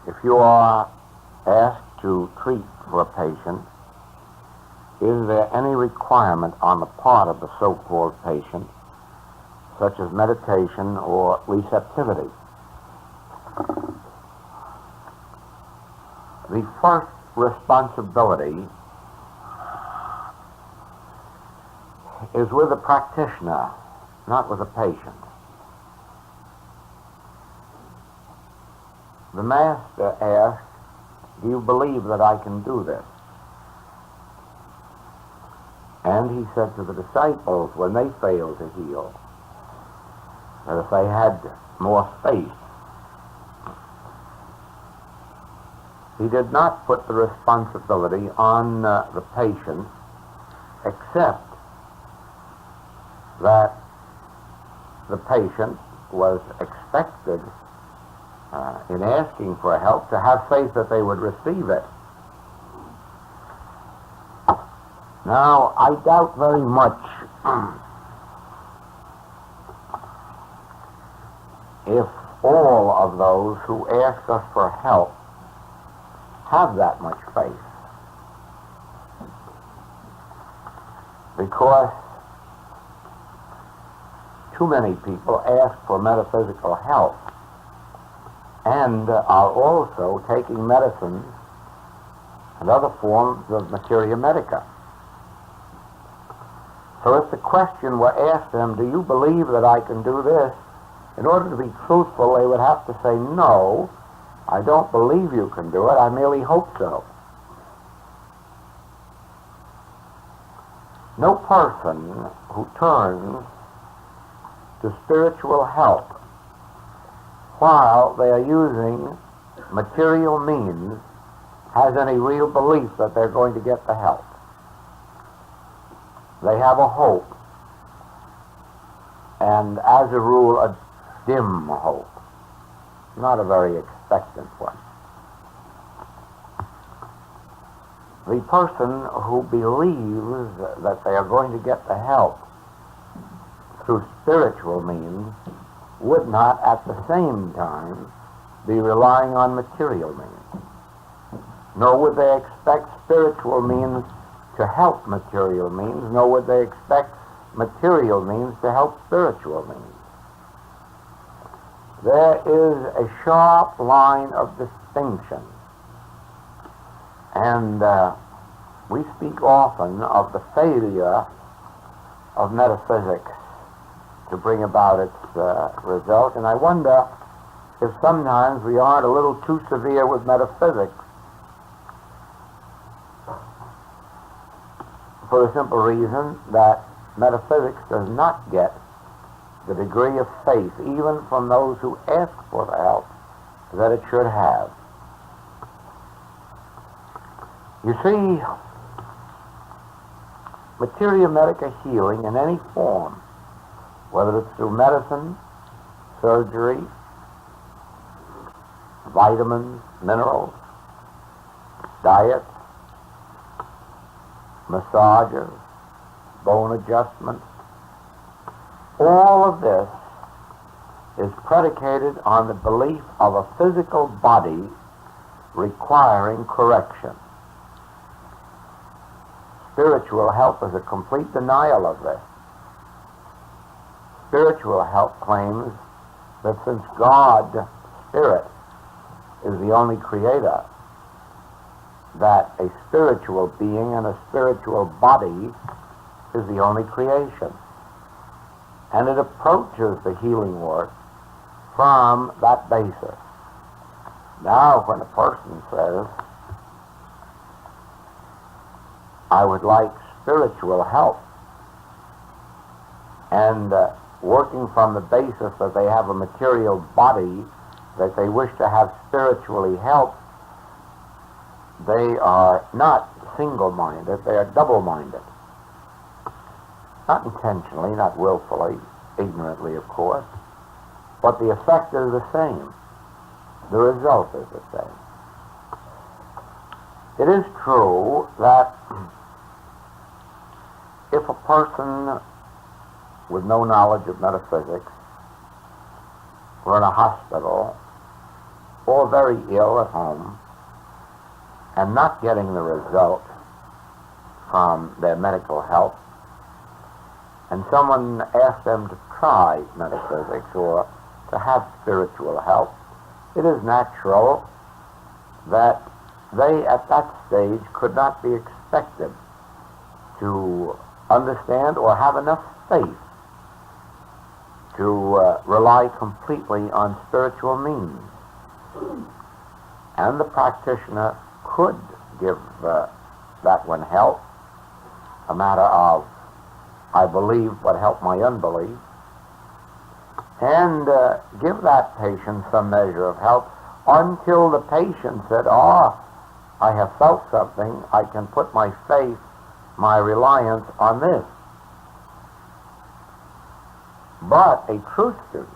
If you are asked to treat for a patient, is there any requirement on the part of the so-called patient, such as meditation or receptivity? The first responsibility is with the practitioner, not with the patient. The master asked, "Do you believe that I can do this?" And he said to the disciples, when they failed to heal, that if they had more faith, he did not put the responsibility on the patient, except that the patient was expected, in asking for help, to have faith that they would receive it. Now, I doubt very much if all of those who ask us for help have that much faith, because too many people ask for metaphysical help and are also taking medicines and other forms of materia medica. So if the question were asked them, "Do you believe that I can do this?" in order to be truthful, they would have to say, "No, I don't believe you can do it, I merely hope so." No person who turns to spiritual help while they are using material means has any real belief that they're going to get the help. They have a hope, and as a rule, a dim hope, not a very expectant one. The person who believes that they are going to get the help through spiritual means would not at the same time be relying on material means, nor would they expect spiritual means to help material means, nor would they expect material means to help spiritual means. There is a sharp line of distinction, and we speak often of the failure of metaphysics to bring about its result, and I wonder if sometimes we aren't a little too severe with metaphysics, for the simple reason that metaphysics does not get the degree of faith, even from those who ask for the help, that it should have. You see, materia medica healing in any form, whether it's through medicine, surgery, vitamins, minerals, diet, massages, bone adjustments, all of this is predicated on the belief of a physical body requiring correction. Spiritual help is a complete denial of this. Spiritual help claims that since God, Spirit, is the only creator, that a spiritual being and a spiritual body is the only creation. And it approaches the healing work from that basis. Now, when a person says, "I would like spiritual help," and working from the basis that they have a material body that they wish to have spiritually helped, they are not single-minded, they are double-minded. Not intentionally, not willfully, ignorantly, of course, but the effect is the same. The result is the same. It is true that if a person with no knowledge of metaphysics were in a hospital or very ill at home and not getting the result from their medical help, and someone asks them to try metaphysics or to have spiritual help, it is natural that they at that stage could not be expected to understand or have enough faith to rely completely on spiritual means. And the practitioner could give that one help, a matter of, I believe what helped my unbelief, and give that patient some measure of help until the patient said, I have felt something, I can put my faith, my reliance on this. But a true student,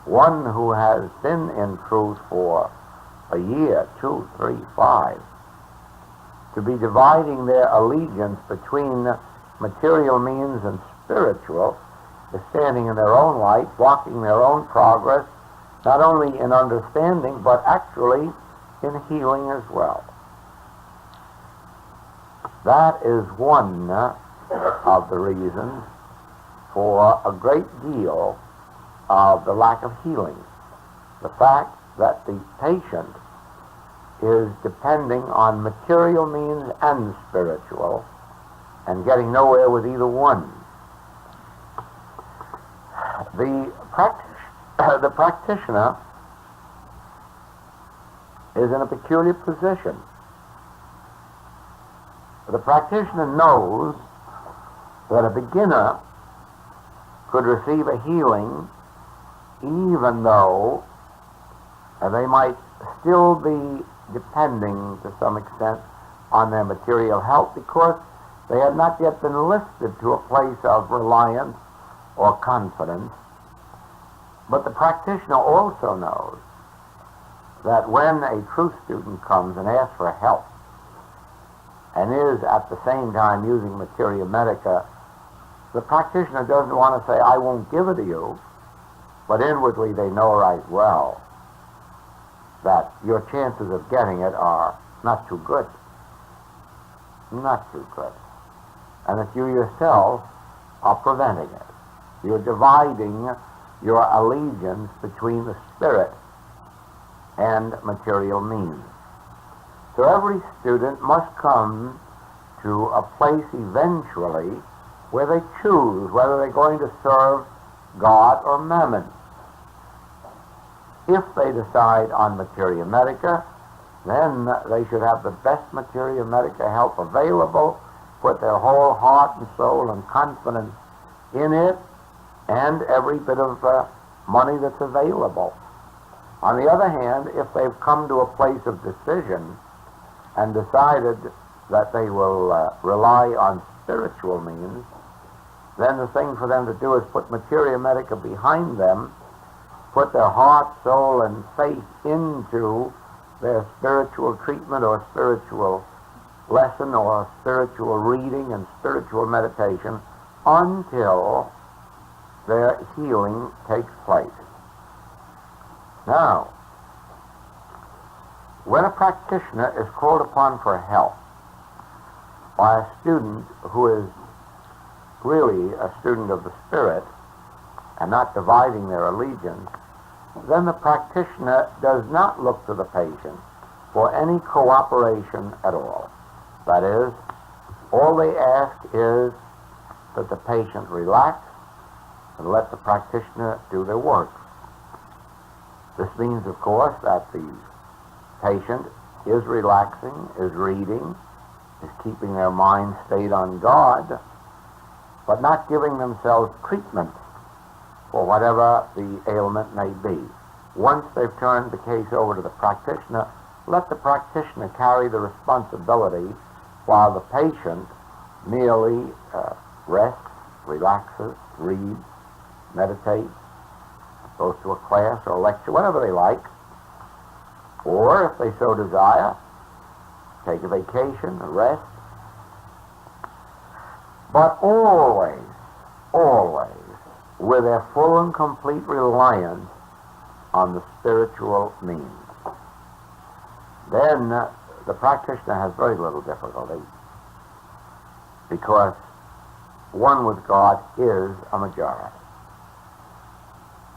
one who has been in truth for a year, 2, 3, 5, to be dividing their allegiance between material means and spiritual, is standing in their own light, blocking their own progress, not only in understanding, but actually in healing as well. That is one of the reasons for a great deal of the lack of healing. The fact that the patient is depending on material means and spiritual and getting nowhere with either one. The practitioner is in a peculiar position. The practitioner knows that a beginner could receive a healing even though they might still be depending to some extent on their material help because they have not yet been lifted to a place of reliance or confidence. But the practitioner also knows that when a true student comes and asks for help and is at the same time using materia medica, the practitioner doesn't want to say, I won't give it to you, but inwardly they know right well that your chances of getting it are not too good. Not too good. And that you yourself are preventing it. You're dividing your allegiance between the spirit and material means. So every student must come to a place eventually where they choose whether they're going to serve God or mammon. If they decide on materia medica, then they should have the best materia medica help available, put their whole heart and soul and confidence in it, and every bit of money that's available. On the other hand, if they've come to a place of decision and decided that they will rely on spiritual means, then the thing for them to do is put materia medica behind them, put their heart, soul, and faith into their spiritual treatment or spiritual lesson or spiritual reading and spiritual meditation until their healing takes place. Now, when a practitioner is called upon for help by a student who is really a student of the Spirit and not dividing their allegiance, then the practitioner does not look to the patient for any cooperation at all. That is, all they ask is that the patient relax and let the practitioner do their work. This means, of course, that the patient is relaxing, is reading, is keeping their mind stayed on God, but not giving themselves treatment for whatever the ailment may be. Once they've turned the case over to the practitioner, let the practitioner carry the responsibility while the patient merely rests, relaxes, reads, meditates, goes to a class or a lecture, whatever they like, or if they so desire, take a vacation, a rest. But always, always, with their full and complete reliance on the spiritual means, then the practitioner has very little difficulty, because one with God is a majority.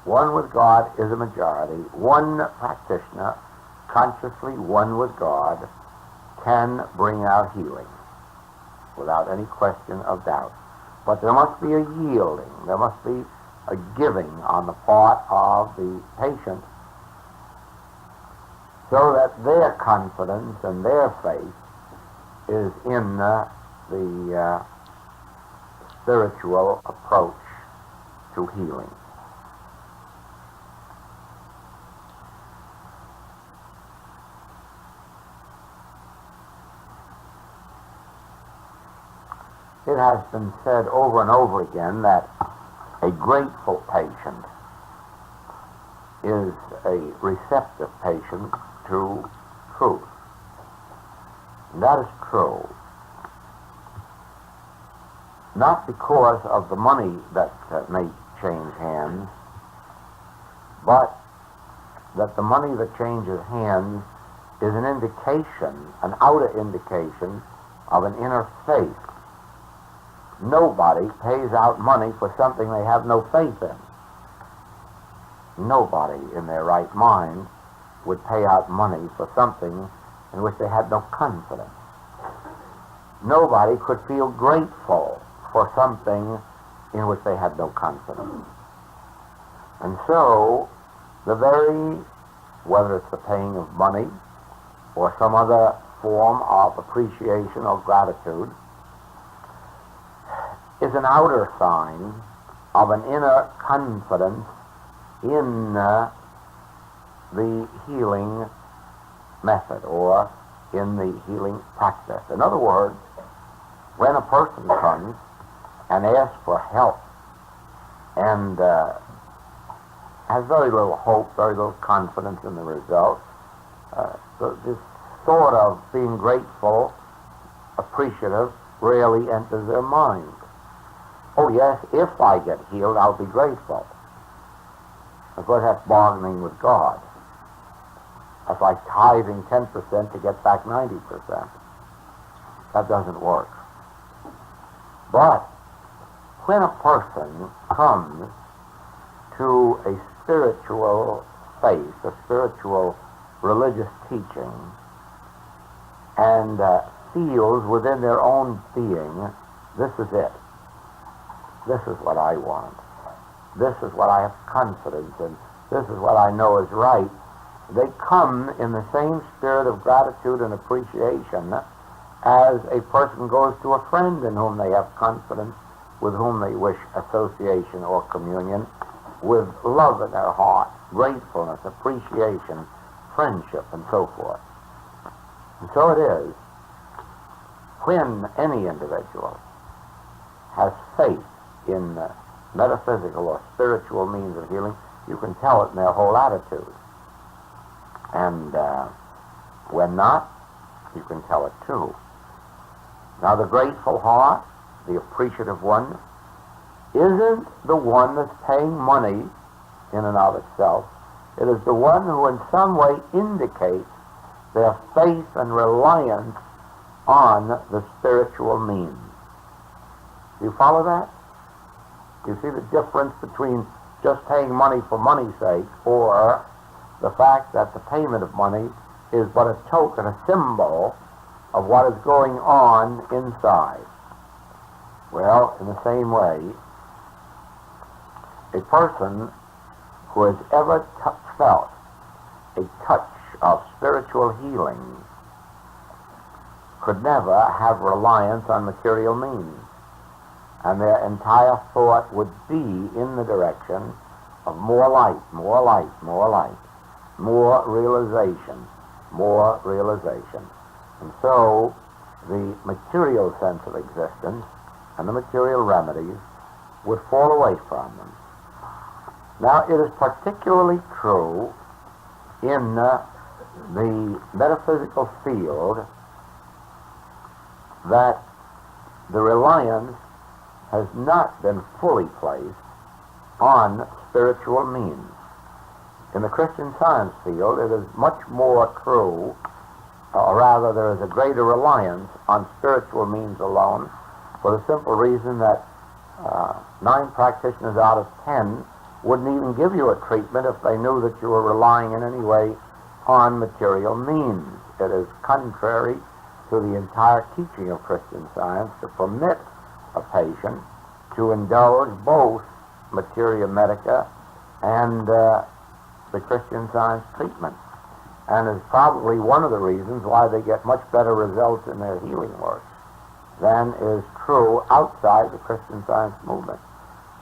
One with God is a majority. One practitioner, consciously one with God, can bring out healing without any question of doubt. But there must be a yielding. There must be a giving on the part of the patient, so that their confidence and their faith is in the spiritual approach to healing. It has been said over and over again that a grateful patient is a receptive patient to truth. And that is true. Not because of the money that may change hands, but that the money that changes hands is an indication, an outer indication of an inner faith. Nobody pays out money for something they have no faith in. Nobody in their right mind would pay out money for something in which they had no confidence. Nobody could feel grateful for something in which they had no confidence. And so, whether it's the paying of money or some other form of appreciation or gratitude, is an outer sign of an inner confidence in the healing method or in the healing practice. In other words, when a person comes and asks for help and has very little hope, very little confidence in the result, this sort of being grateful, appreciative, rarely enters their mind. Oh yes, if I get healed, I'll be grateful. Of course, that's bargaining with God. That's like tithing 10% to get back 90%. That doesn't work. But when a person comes to a spiritual faith, a spiritual religious teaching, and feels within their own being, this is it. This is what I want. This is what I have confidence in. This is what I know is right. They come in the same spirit of gratitude and appreciation as a person goes to a friend in whom they have confidence, with whom they wish association or communion, with love in their heart, gratefulness, appreciation, friendship, and so forth. And so it is, when any individual has faith in metaphysical or spiritual means of healing, you can tell it in their whole attitude. And when not, you can tell it too. Now, the grateful heart, the appreciative one, isn't the one that's paying money in and of itself. It is the one who in some way indicates their faith and reliance on the spiritual means. Do you follow that? Do you see the difference between just paying money for money's sake, or the fact that the payment of money is but a token, a symbol of what is going on inside? Well, in the same way, a person who has ever felt a touch of spiritual healing could never have reliance on material means, and their entire thought would be in the direction of more light, more light, more light, more realization, more realization. And so the material sense of existence and the material remedies would fall away from them. Now, it is particularly true in the metaphysical field that the reliance has not been fully placed on spiritual means. In the Christian Science field, it is much more true, or rather there is a greater reliance on spiritual means alone, for the simple reason that 9 practitioners out of 10 wouldn't even give you a treatment if they knew that you were relying in any way on material means. It is contrary to the entire teaching of Christian Science to permit a patient to indulge both materia medica and the Christian Science treatment, and is probably one of the reasons why they get much better results in their healing work than is true outside the Christian Science movement,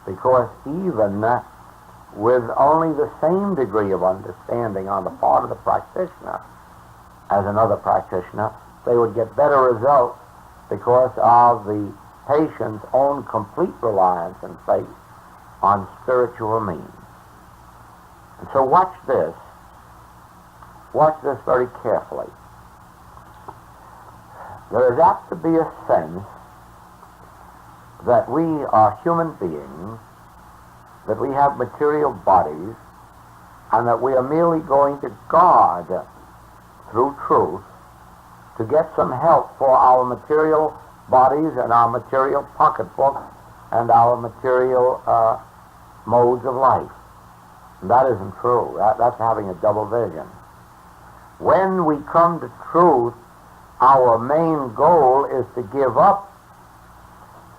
because even with only the same degree of understanding on the part of the practitioner as another practitioner, they would get better results because of the patient's own complete reliance and faith on spiritual means. And so watch this very carefully. There is apt to be a sense that we are human beings, that we have material bodies, and that we are merely going to God through truth to get some help for our material bodies and our material pocketbooks and our material modes of life. And that isn't true. That's having a double vision. When we come to truth, our main goal is to give up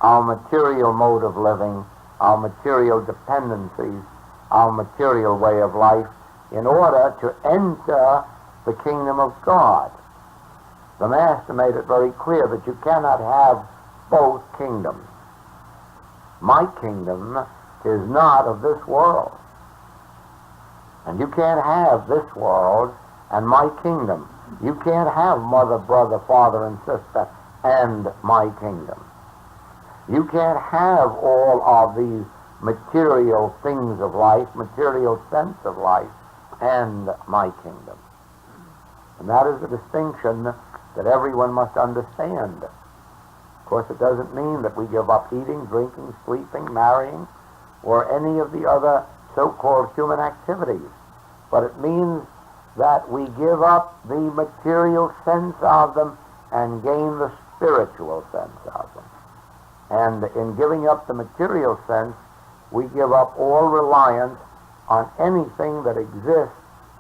our material mode of living, our material dependencies, our material way of life, in order to enter the kingdom of God. The Master made it very clear that you cannot have both kingdoms. My kingdom is not of this world. And you can't have this world and my kingdom. You can't have mother, brother, father, and sister and my kingdom. You can't have all of these material things of life, material sense of life, and my kingdom. And that is a distinction that everyone must understand. Of course, it doesn't mean that we give up eating, drinking, sleeping, marrying, or any of the other so-called human activities. But it means that we give up the material sense of them and gain the spiritual sense of them. And in giving up the material sense, we give up all reliance on anything that exists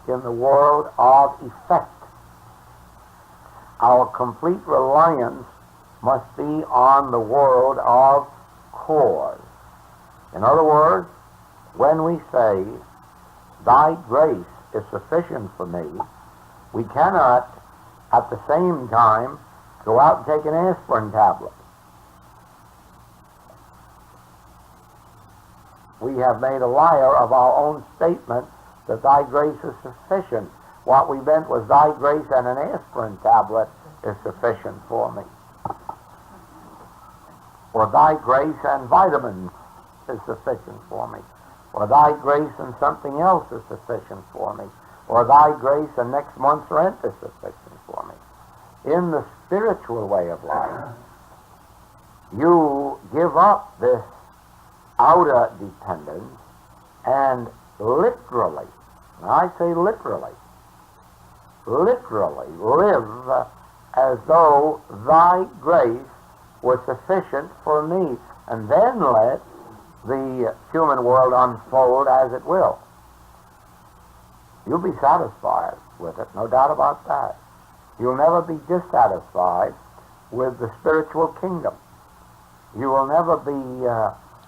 in the world of effect. Our complete reliance must be on the world of cause. In other words, when we say, "Thy grace is sufficient for me," we cannot at the same time go out and take an aspirin tablet. We have made a liar of our own statement that thy grace is sufficient. What we meant was thy grace and an aspirin tablet is sufficient for me. Or thy grace and vitamins is sufficient for me. Or thy grace and something else is sufficient for me. Or thy grace and next month's rent is sufficient for me. In the spiritual way of life, you give up this outer dependence and literally, and I say literally live as though thy grace was sufficient for me, and then let the human world unfold as it will. You'll be satisfied with it, no doubt about that. You'll never be dissatisfied with the spiritual kingdom. You will never be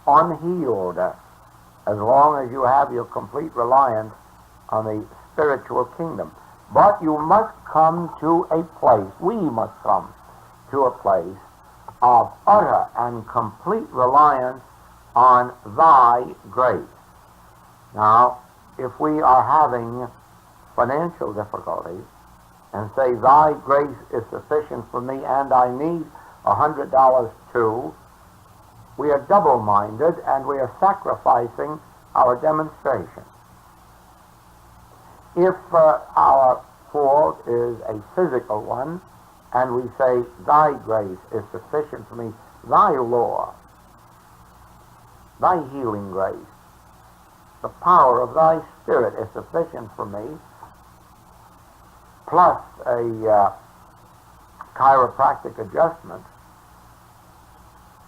unhealed as long as you have your complete reliance on the spiritual kingdom. But you must come to a place, we must come to a place of utter and complete reliance on thy grace. Now, if we are having financial difficulties and say thy grace is sufficient for me and I need $100 too, we are double-minded and we are sacrificing our demonstration. If our fault is a physical one and we say thy grace is sufficient for me, thy law, thy healing grace the power of thy Spirit is sufficient for me, plus a chiropractic adjustment,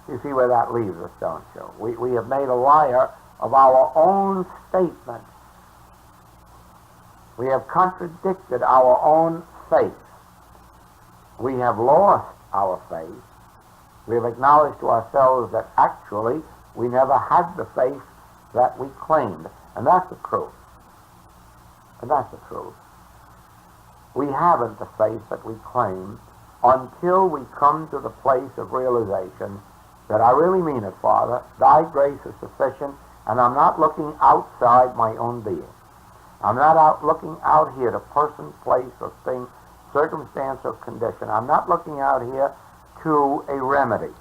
you see where that leaves us, don't you? We have made a liar of our own statement. We have contradicted our own faith. We have lost our faith. We have acknowledged to ourselves that actually we never had the faith that we claimed. And that's the truth. And that's the truth. We haven't the faith that we claim until we come to the place of realization that I really mean it, Father. Thy grace is sufficient, and I'm not looking outside my own being. I'm not looking out here to person, place, or thing, circumstance, or condition. I'm not looking out here to a remedy.